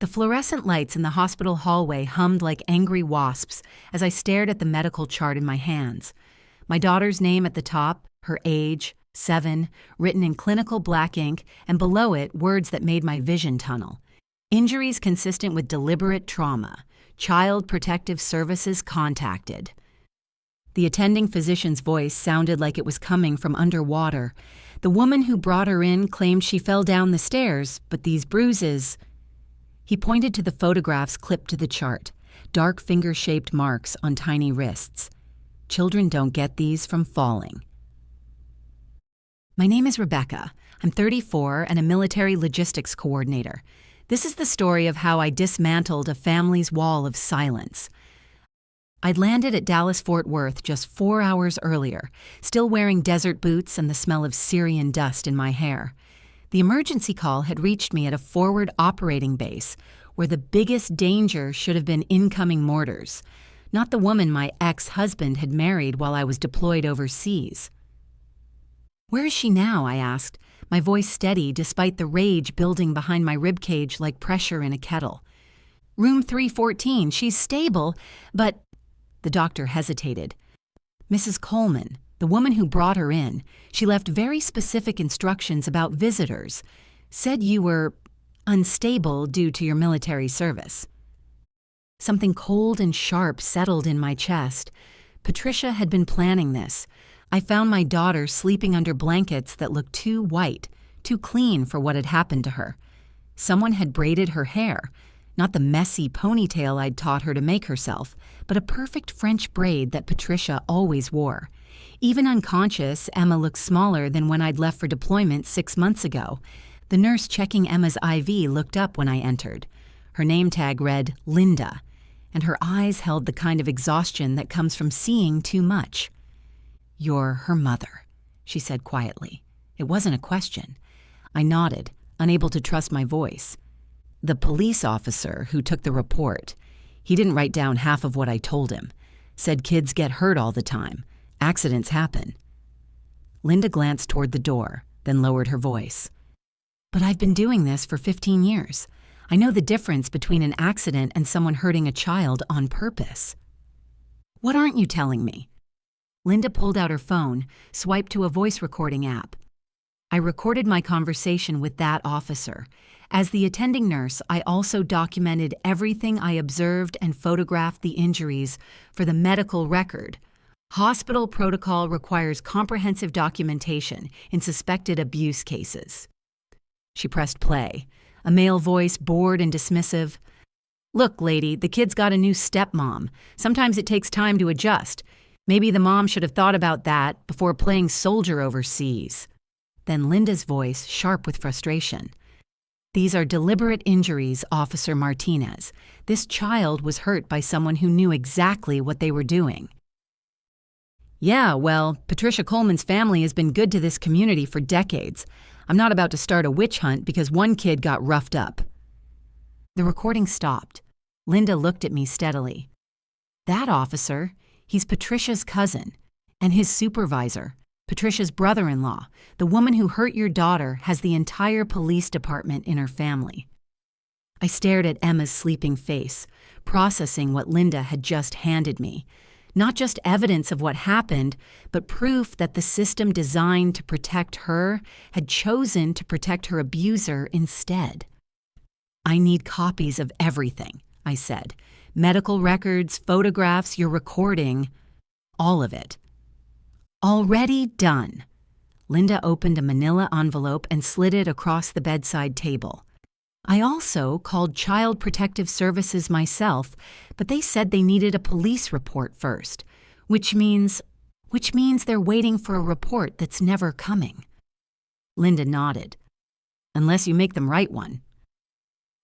The fluorescent lights in the hospital hallway hummed like angry wasps as I stared at the medical chart in my hands. My daughter's name at the top, her age, 7, written in clinical black ink, and below it words that made my vision tunnel. Injuries consistent with deliberate trauma. Child Protective Services contacted. The attending physician's voice sounded like it was coming from underwater. The woman who brought her in claimed she fell down the stairs, but these bruises... He pointed to the photographs clipped to the chart, dark finger-shaped marks on tiny wrists. Children don't get these from falling. My name is Rebecca. I'm 34 and a military logistics coordinator. This is the story of how I dismantled a family's wall of silence. I'd landed at Dallas-Fort Worth just 4 hours earlier, still wearing desert boots and the smell of Syrian dust in my hair. The emergency call had reached me at a forward operating base, where the biggest danger should have been incoming mortars, not the woman my ex-husband had married while I was deployed overseas. "Where is she now?" I asked, my voice steady despite the rage building behind my ribcage like pressure in a kettle. "Room 314, she's stable, but..." The doctor hesitated. "Mrs. Coleman, the woman who brought her in, she left very specific instructions about visitors. Said you were unstable due to your military service." Something cold and sharp settled in my chest. Patricia had been planning this. I found my daughter sleeping under blankets that looked too white, too clean for what had happened to her. Someone had braided her hair, not the messy ponytail I'd taught her to make herself, but a perfect French braid that Patricia always wore. Even unconscious, Emma looked smaller than when I'd left for deployment 6 months ago. The nurse checking Emma's IV looked up when I entered. Her name tag read Linda, and her eyes held the kind of exhaustion that comes from seeing too much. "You're her mother," she said quietly. It wasn't a question. I nodded, unable to trust my voice. "The police officer who took the report, he didn't write down half of what I told him. Said kids get hurt all the time. Accidents happen." Linda glanced toward the door, then lowered her voice. "But I've been doing this for 15 years. I know the difference between an accident and someone hurting a child on purpose." "What aren't you telling me?" Linda pulled out her phone, swiped to a voice recording app. I recorded my conversation with that officer. As the attending nurse, I also documented everything I observed and photographed the injuries for the medical record. Hospital protocol requires comprehensive documentation in suspected abuse cases. She pressed play, a male voice bored and dismissive. "Look, lady, the kid's got a new stepmom. Sometimes it takes time to adjust. Maybe the mom should have thought about that before playing soldier overseas." Then Linda's voice, sharp with frustration. "These are deliberate injuries, Officer Martinez. This child was hurt by someone who knew exactly what they were doing." "Yeah, well, Patricia Coleman's family has been good to this community for decades. I'm not about to start a witch hunt because one kid got roughed up." The recording stopped. Linda looked at me steadily. "That officer, he's Patricia's cousin, and his supervisor, Patricia's brother-in-law. The woman who hurt your daughter has the entire police department in her family." I stared at Emma's sleeping face, processing what Linda had just handed me. Not just evidence of what happened, but proof that the system designed to protect her had chosen to protect her abuser instead. "I need copies of everything," I said. "Medical records, photographs, your recording, all of it." "Already done." Linda opened a manila envelope and slid it across the bedside table. "I also called Child Protective Services myself, but they said they needed a police report first, which means they're waiting for a report that's never coming." Linda nodded. "Unless you make them write one."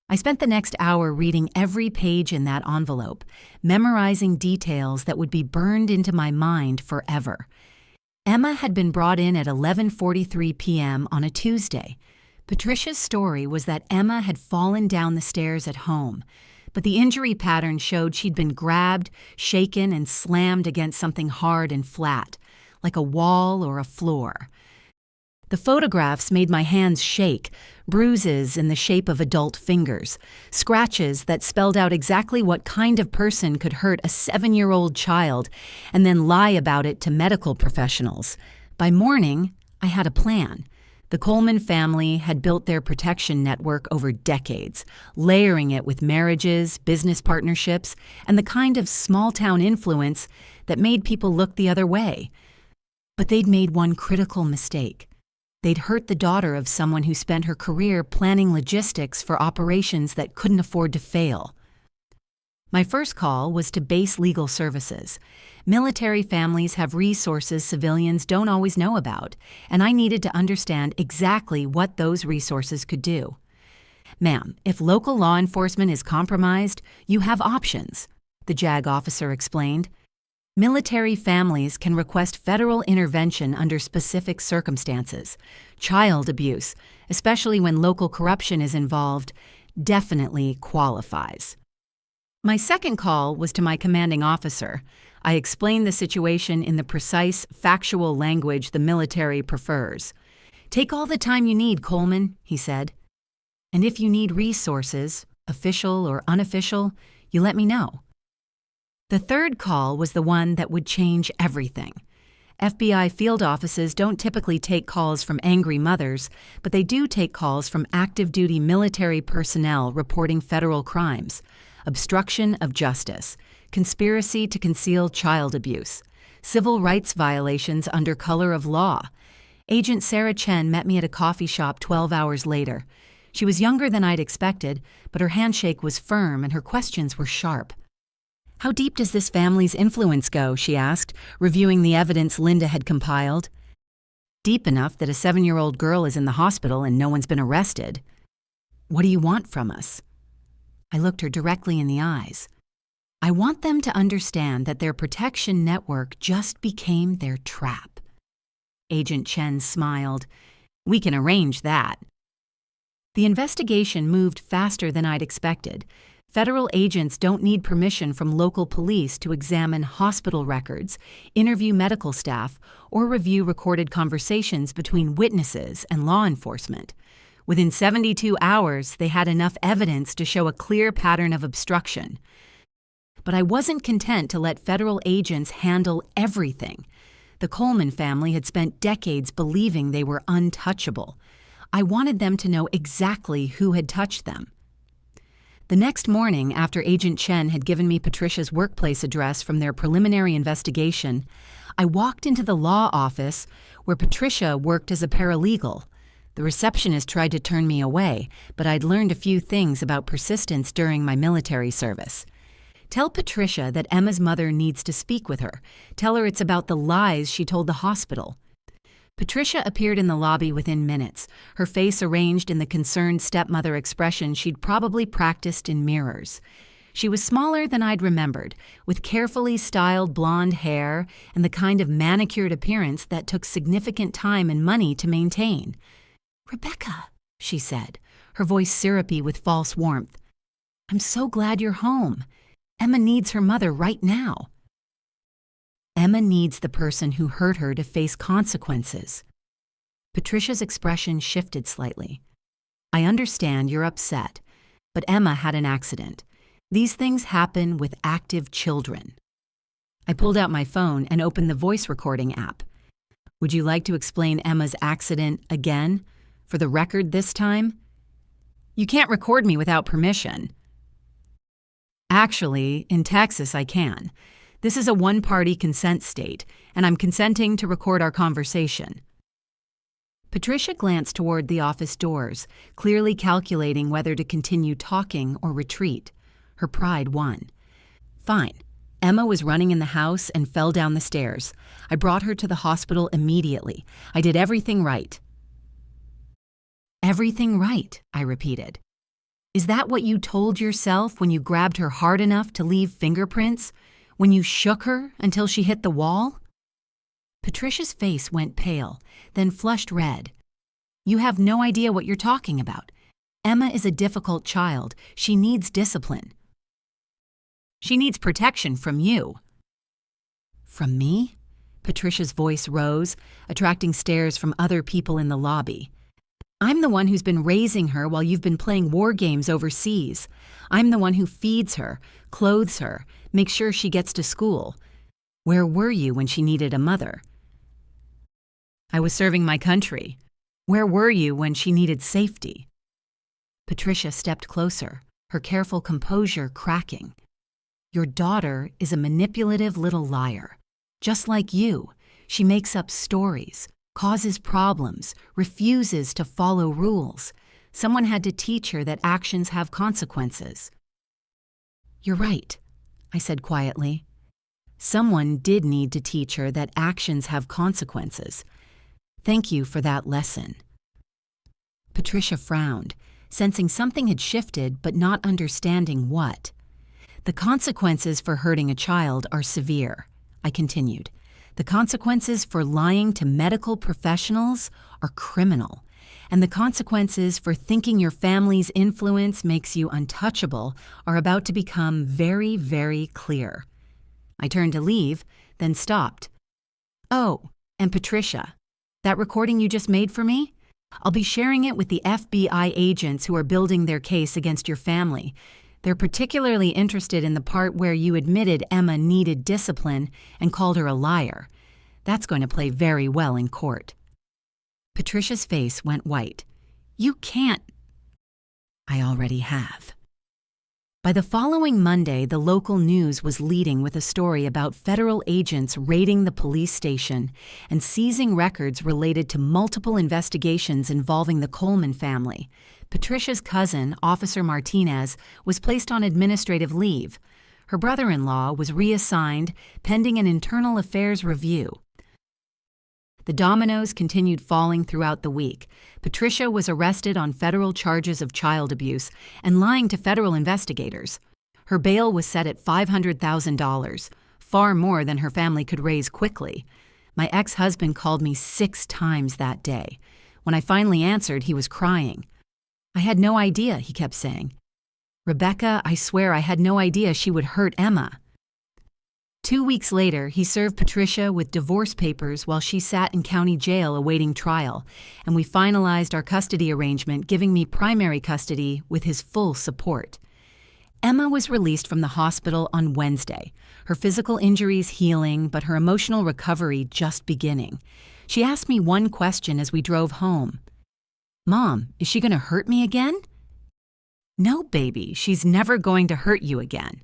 I spent the next hour reading every page in that envelope, memorizing details that would be burned into my mind forever. Emma had been brought in at 11:43 p.m. on a Tuesday. Patricia's story was that Emma had fallen down the stairs at home, but the injury pattern showed she'd been grabbed, shaken, and slammed against something hard and flat, like a wall or a floor. The photographs made my hands shake, bruises in the shape of adult fingers, scratches that spelled out exactly what kind of person could hurt a 7-year-old child and then lie about it to medical professionals. By morning, I had a plan. The Coleman family had built their protection network over decades, layering it with marriages, business partnerships, and the kind of small-town influence that made people look the other way. But they'd made one critical mistake. They'd hurt the daughter of someone who spent her career planning logistics for operations that couldn't afford to fail. My first call was to Base Legal Services. Military families have resources civilians don't always know about, and I needed to understand exactly what those resources could do. "Ma'am, if local law enforcement is compromised, you have options," the JAG officer explained. "Military families can request federal intervention under specific circumstances. Child abuse, especially when local corruption is involved, definitely qualifies." My second call was to my commanding officer. I explained the situation in the precise, factual language the military prefers. "Take all the time you need, Coleman," he said. "And if you need resources, official or unofficial, you let me know." The third call was the one that would change everything. FBI field offices don't typically take calls from angry mothers, but they do take calls from active-duty military personnel reporting federal crimes: obstruction of justice, conspiracy to conceal child abuse, civil rights violations under color of law. Agent Sarah Chen met me at a coffee shop 12 hours later. She was younger than I'd expected, but her handshake was firm and her questions were sharp. "How deep does this family's influence go?" she asked, reviewing the evidence Linda had compiled. "Deep enough that a 7-year-old girl is in the hospital and no one's been arrested." "What do you want from us?" I looked her directly in the eyes. "I want them to understand that their protection network just became their trap." Agent Chen smiled. "We can arrange that." The investigation moved faster than I'd expected. Federal agents don't need permission from local police to examine hospital records, interview medical staff, or review recorded conversations between witnesses and law enforcement. Within 72 hours, they had enough evidence to show a clear pattern of obstruction. But I wasn't content to let federal agents handle everything. The Coleman family had spent decades believing they were untouchable. I wanted them to know exactly who had touched them. The next morning, after Agent Chen had given me Patricia's workplace address from their preliminary investigation, I walked into the law office where Patricia worked as a paralegal. The receptionist tried to turn me away, but I'd learned a few things about persistence during my military service. "Tell Patricia that Emma's mother needs to speak with her. Tell her it's about the lies she told the hospital." Patricia appeared in the lobby within minutes, her face arranged in the concerned stepmother expression she'd probably practiced in mirrors. She was smaller than I'd remembered, with carefully styled blonde hair and the kind of manicured appearance that took significant time and money to maintain. "Rebecca," she said, her voice syrupy with false warmth. "I'm so glad you're home. Emma needs her mother right now." "Emma needs the person who hurt her to face consequences." Patricia's expression shifted slightly. "I understand you're upset, but Emma had an accident. These things happen with active children." I pulled out my phone and opened the voice recording app. "Would you like to explain Emma's accident again? For the record this time?" "You can't record me without permission." "Actually, in Texas I can. This is a one-party consent state, and I'm consenting to record our conversation." Patricia glanced toward the office doors, clearly calculating whether to continue talking or retreat. Her pride won. "Fine. Emma was running in the house and fell down the stairs. I brought her to the hospital immediately. I did everything right." "Everything right," I repeated. "Is that what you told yourself when you grabbed her hard enough to leave fingerprints? When you shook her until she hit the wall?" Patricia's face went pale, then flushed red. "You have no idea what you're talking about. Emma is a difficult child. She needs discipline." "She needs protection from you." "From me?" Patricia's voice rose, attracting stares from other people in the lobby. I'm the one who's been raising her while you've been playing war games overseas. I'm the one who feeds her, clothes her, makes sure she gets to school. Where were you when she needed a mother? I was serving my country. Where were you when she needed safety? Patricia stepped closer, her careful composure cracking. Your daughter is a manipulative little liar. Just like you, she makes up stories, causes problems, refuses to follow rules. Someone had to teach her that actions have consequences. You're right, I said quietly. Someone did need to teach her that actions have consequences. Thank you for that lesson. Patricia frowned, sensing something had shifted but not understanding what. The consequences for hurting a child are severe, I continued. The consequences for lying to medical professionals are criminal, and the consequences for thinking your family's influence makes you untouchable are about to become very, very clear. I turned to leave, then stopped. Oh, and Patricia, that recording you just made for me? I'll be sharing it with the FBI agents who are building their case against your family. They're particularly interested in the part where you admitted Emma needed discipline and called her a liar. That's going to play very well in court. Patricia's face went white. You can't. I already have. By the following Monday, the local news was leading with a story about federal agents raiding the police station and seizing records related to multiple investigations involving the Coleman family. Patricia's cousin, Officer Martinez, was placed on administrative leave. Her brother-in-law was reassigned pending an internal affairs review. The dominoes continued falling throughout the week. Patricia was arrested on federal charges of child abuse and lying to federal investigators. Her bail was set at $500,000, far more than her family could raise quickly. My ex-husband called me 6 times that day. When I finally answered, he was crying. I had no idea, he kept saying. Rebecca, I swear I had no idea she would hurt Emma. 2 weeks later, he served Patricia with divorce papers while she sat in county jail awaiting trial, and we finalized our custody arrangement, giving me primary custody with his full support. Emma was released from the hospital on Wednesday, her physical injuries healing, but her emotional recovery just beginning. She asked me one question as we drove home. Mom, is she going to hurt me again? No, baby, she's never going to hurt you again.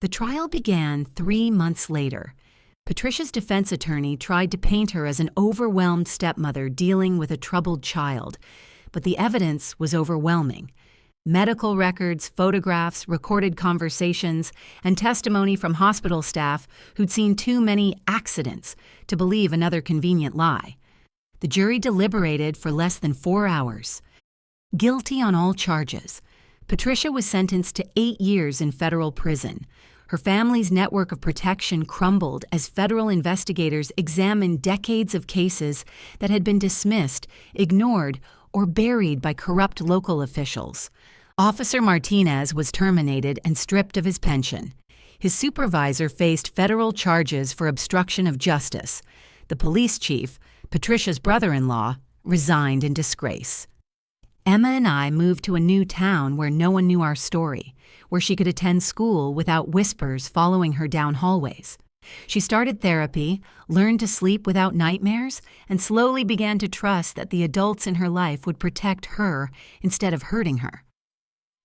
The trial began 3 months later. Patricia's defense attorney tried to paint her as an overwhelmed stepmother dealing with a troubled child, but the evidence was overwhelming. Medical records, photographs, recorded conversations, and testimony from hospital staff who'd seen too many accidents to believe another convenient lie. The jury deliberated for less than 4 hours. Guilty on all charges, Patricia was sentenced to 8 years in federal prison. Her family's network of protection crumbled as federal investigators examined decades of cases that had been dismissed, ignored, or buried by corrupt local officials. Officer Martinez was terminated and stripped of his pension. His supervisor faced federal charges for obstruction of justice. The police chief, Patricia's brother-in-law, resigned in disgrace. Emma and I moved to a new town where no one knew our story, where she could attend school without whispers following her down hallways. She started therapy, learned to sleep without nightmares, and slowly began to trust that the adults in her life would protect her instead of hurting her.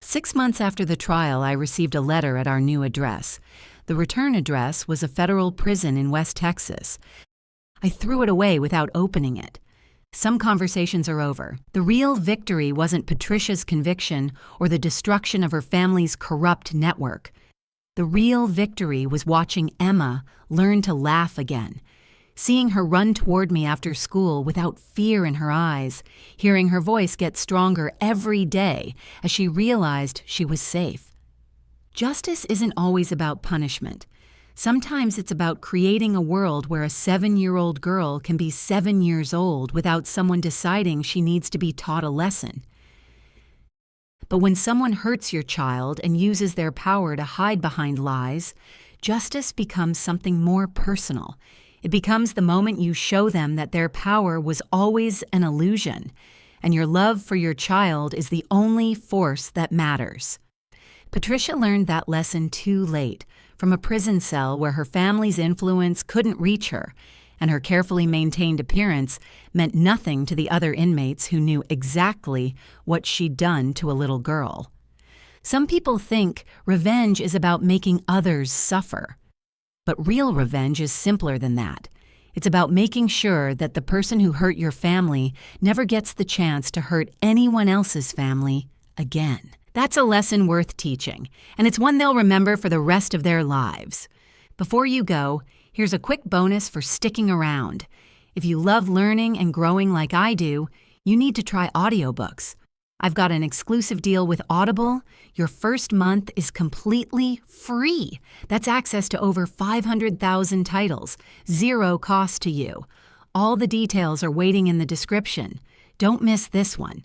6 months after the trial, I received a letter at our new address. The return address was a federal prison in West Texas. I threw it away without opening it. Some conversations are over. The real victory wasn't Patricia's conviction or the destruction of her family's corrupt network. The real victory was watching Emma learn to laugh again, seeing her run toward me after school without fear in her eyes, hearing her voice get stronger every day as she realized she was safe. Justice isn't always about punishment. Sometimes it's about creating a world where a 7-year-old girl can be 7 years old without someone deciding she needs to be taught a lesson. But when someone hurts your child and uses their power to hide behind lies, justice becomes something more personal. It becomes the moment you show them that their power was always an illusion, and your love for your child is the only force that matters. Patricia learned that lesson too late, from a prison cell where her family's influence couldn't reach her, and her carefully maintained appearance meant nothing to the other inmates who knew exactly what she'd done to a little girl. Some people think revenge is about making others suffer. But real revenge is simpler than that. It's about making sure that the person who hurt your family never gets the chance to hurt anyone else's family again. That's a lesson worth teaching, and it's one they'll remember for the rest of their lives. Before you go, here's a quick bonus for sticking around. If you love learning and growing like I do, you need to try audiobooks. I've got an exclusive deal with Audible. Your first month is completely free. That's access to over 500,000 titles, zero cost to you. All the details are waiting in the description. Don't miss this one.